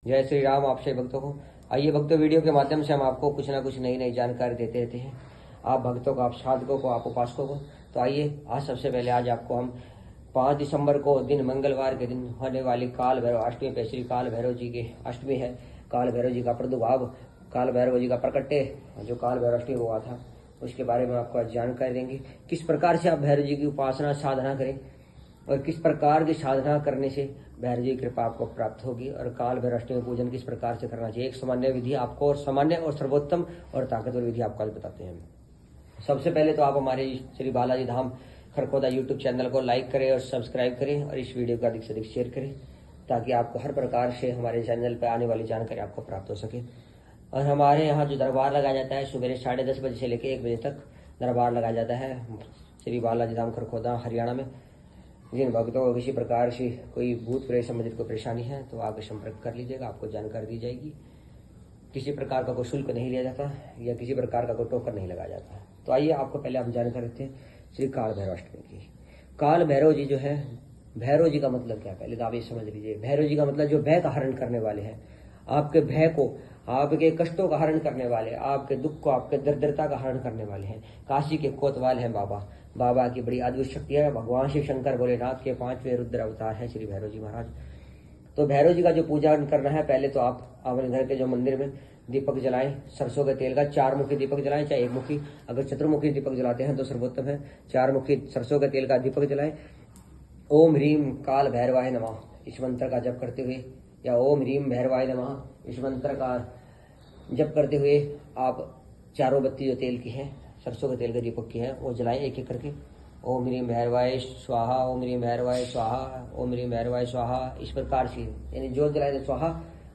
जय श्री राम। आपसे भक्तों को आइए भक्तों, वीडियो के माध्यम से हम आपको कुछ ना कुछ नई नई जानकारी देते रहते हैं। आप भक्तों को, आप साधकों को, आप उपासकों को। तो आइए आज सबसे पहले आज आपको हम 5 दिसंबर को दिन मंगलवार के दिन होने वाली काल भैरव अष्टमी पे श्री काल भैरव जी की अष्टमी है। काल भैरव जी का प्रादुर्भाव, काल भैरव जी का प्रकट्य, जो काल भैरव अष्टमी हुआ था उसके बारे में आपको आज जानकारी देंगे। किस प्रकार से आप भैरव जी की उपासना साधना करें और किस प्रकार की साधना करने से भैरव जी की कृपा आपको प्राप्त होगी और काल भैरव अष्टमी पूजन किस प्रकार से करना चाहिए। एक सामान्य विधि आपको और सामान्य और सर्वोत्तम और ताकतवर विधि आपको आज बताते हैं। सबसे पहले तो आप हमारे श्री बालाजी धाम खरखोदा यूट्यूब चैनल को लाइक करें और सब्सक्राइब करें और इस वीडियो को अधिक से अधिक शेयर करें ताकि आपको हर प्रकार से हमारे चैनल पर आने वाली जानकारी आपको प्राप्त हो सके। और हमारे यहाँ जो दरबार लगाया जाता है सुबह 10:30 बजे से लेकर 1 बजे तक दरबार लगाया जाता है श्री बालाजी धाम खरखोदा हरियाणा में। जिन भक्तों को किसी प्रकार से कोई भूत प्रेत संबंधित कोई परेशानी है तो आप संपर्क कर लीजिएगा, आपको जानकारी दी जाएगी। किसी प्रकार का कोई शुल्क नहीं लिया जाता या किसी प्रकार का कोई टोकन नहीं लगाया जाता। तो आइए आपको पहले हम जानकारी देते हैं श्री काल भैरव अष्टमी की। काल भैरव जी जो है, भैरव जी का मतलब क्या, पहले तो आप ये समझ लीजिए। भैरव जी का मतलब जो भय का हरण करने वाले हैं, आपके भय को, आपके कष्टों का हरण करने वाले, आपके दुख को, आपके दरिद्रता का हरण करने वाले हैं। काशी के कोतवाल हैं बाबा। बाबा की बड़ी अद्भुत शक्ति है। भगवान शिव शंकर भोलेनाथ के 5वें रुद्र अवतार है श्री भैरव जी महाराज। तो भैरव जी का जो पूजा करना है, पहले तो आप अपने घर के जो मंदिर में दीपक जलाएं, सरसों के तेल का 4 मुखी दीपक जलाएं, चाहे 1 मुखी। अगर चतुर्मुखी दीपक जलाते हैं तो सर्वोत्तम है। 4 मुखी सरसों के तेल का दीपक जलाएं। ओम ह्रीम काल भैरवाय नमः इस मंत्र का जप करते हुए, या ओम ह्रीम भैरवाय नमः इस मंत्र का जप करते हुए आप चारों बत्ती जो तेल की है, सरसों के तेल के दीपक की है, वो जलाएं एक एक करके। ओम ह्रीम भैरवाय स्वाहा, ओम ह्रीम भैरवाय स्वाहा, ओम ह्रीम भैरवाय स्वाहा, इस प्रकार से यानी जो जलाए तो स्वाहा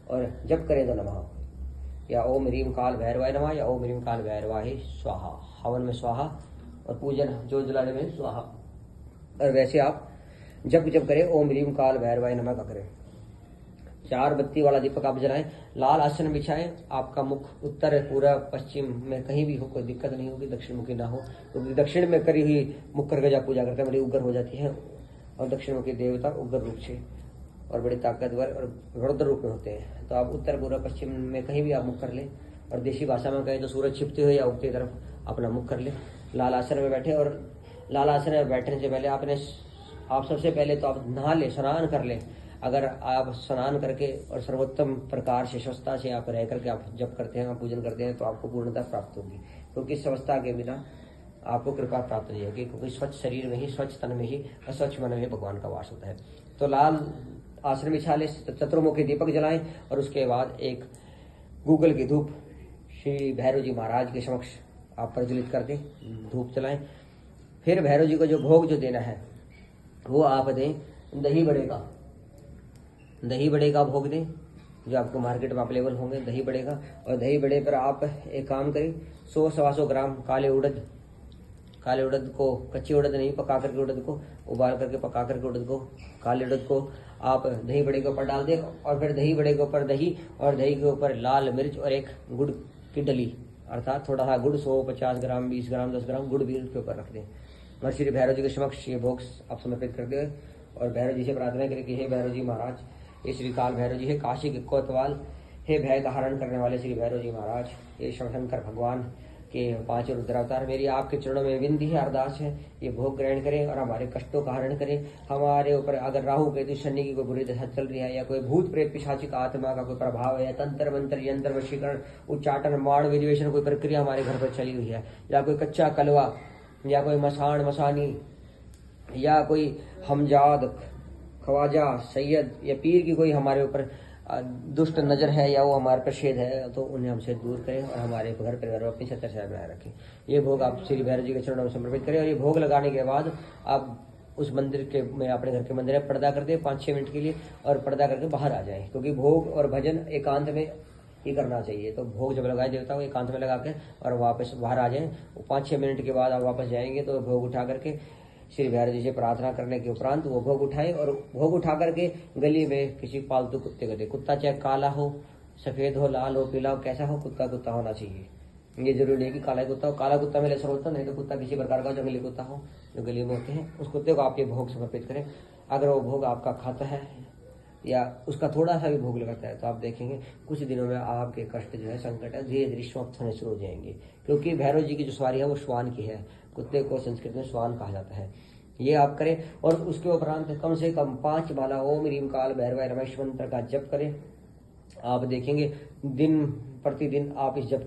और जप करें तो नमः, या ओम ह्रीम काल भैरवाय नमः या ओम ह्रीम काल भैरवाय स्वाहा। हवन में स्वाहा और पूजन जो जलाने में स्वाहा। और वैसे आप जब करें ओम ह्रीम काल भैरवाय नमः का करें। 4 बत्ती वाला दीपक आप जलाएं। लाल आसन बिछाएं। आपका मुख उत्तर, पूरब, पश्चिम में कहीं भी हो, कोई दिक्कत नहीं होगी। दक्षिण मुखी ना हो, क्योंकि दक्षिण में करी हुई मुख करके जब पूजा करते हैं बड़ी उग्र हो जाती है। और दक्षिण मुखी देवता उग्र रूप से और बड़े ताकतवर और रौद्र रूप में होते हैं। तो आप उत्तर, पूर्व, पश्चिम में कहीं भी आप मुख कर लें। और देशी भाषा में कहें तो सूरज छिपते हुए या उगती तरफ अपना मुख कर लें। लाल आसन में बैठे और लाल आसन में बैठने से पहले आप सबसे पहले तो आप नहा लें, स्नान कर लें। अगर आप स्नान करके और सर्वोत्तम प्रकार से स्वच्छता से आप रह करके आप जप करते हैं, आप पूजन करते हैं तो आपको पूर्णता प्राप्त होगी। क्योंकि स्वच्छता के बिना आपको कृपा प्राप्त नहीं होगी, क्योंकि स्वच्छ शरीर में ही, स्वच्छ तन में ही, अस्वच्छ मन में ही भगवान का वास होता है। तो लाल आसन बिछा ले, चतुर्मुखी दीपक जलाएं और उसके बाद एक गूगल की धूप श्री भैरव जी महाराज के समक्ष आप प्रज्वलित कर दें, धूप जलाएं। फिर भैरव जी को जो भोग जो देना है वो आप दें दही बड़े का भोग दें, जो आपको मार्केट में अवेलेबल होंगे दही बड़े का। और दही बड़े पर आप एक काम करें, 100-125 ग्राम काले उड़द को, कच्ची उड़द नहीं, पका करके उड़द को उबाल करके पका करके उड़द को, काले उड़द को आप दही बड़े के ऊपर डाल दें। और फिर दही बड़े के ऊपर दही और दही के ऊपर लाल मिर्च और एक गुड़ की डली, अर्थात थोड़ा सा गुड़, 150 ग्राम, 20 ग्राम, 10 ग्राम गुड़ भी उसके ऊपर रख दें। और श्री भैरव जी के समक्ष ये भोग आप समर्पित कर दें और भैरव जी से प्रार्थना करें कि हे भैरव जी महाराज, ये श्री काल भैरव जी है, काशी के कोतवाल, हे भय का हरण करने वाले श्री भैरव जी महाराज, ये शंकर भगवान के 5 रुद्रावतार, मेरी आपके चरणों में विनती है, अरदास है, ये भोग ग्रहण करें और हमारे कष्टों का हरण करें। हमारे ऊपर अगर राहु केतु शनि की कोई बुरी दशा चल रही है या कोई भूत प्रेत पिशाचिक आत्मा का कोई प्रभाव है, तंत्र मंत्र यंत्र वशीकरण उच्चाटन माण विधिवेशन कोई प्रक्रिया हमारे घर पर चली हुई है, या कोई कच्चा कलवा या कोई मसान मसानी या कोई हमजाद, ख्वाजा, सैयद या पीर की कोई हमारे ऊपर दुष्ट नजर है या वो हमारे पर शेद है तो उन्हें हमसे दूर करें और हमारे घर परिवार में अपनी सत्ता से बनाए रखें। ये भोग आप श्री भैरव जी के चरणों में समर्पित करें। और ये भोग लगाने के बाद आप उस मंदिर के में, अपने घर के मंदिर में पर्दा कर दें 5-6 मिनट के लिए और पर्दा करके बाहर आ जाए, क्योंकि भोग और भजन एकांत में ही करना चाहिए। तो भोग जब लगाए देवता को एकांत में लगा के और वापस बाहर आ जाए। 5-6 मिनट के बाद आप वापस जाएंगे तो भोग उठा करके श्री भैरव जी से प्रार्थना करने के उपरांत वो भोग उठाए और भोग उठा करके गली में किसी पालतू कुत्ते को दे। कुत्ता चाहे काला हो, सफेद हो, लाल हो, पीला हो, कैसा हो, कुत्ता होना चाहिए। ये जरूरी नहीं कि काला कुत्ता हो, काला कुत्ता मिले सर्वोत्तम, नहीं तो कुत्ता किसी प्रकार का जंगली कुत्ता हो जो गली में होते हैं, उस कुत्ते को आप ये भोग समर्पित करें। अगर वो भोग आपका खाता है या उसका थोड़ा सा भी भोग लगाता है तो आप देखेंगे कुछ दिनों में आपके कष्ट जो है, संकट है, धीरे धीरे समाप्त होने शुरू हो जाएंगे। क्योंकि भैरव जी की जो सवारी है वो श्वान की है। कुत्ते को संस्कृत में श्वान कहा जाता है। ये आप करें और उसके उपरांत कम से कम 5 माला ओम ह्रीम काल भैरवाय रमेश मंत्र का जप करें। आप देखेंगे दिन प्रतिदिन आप इस जप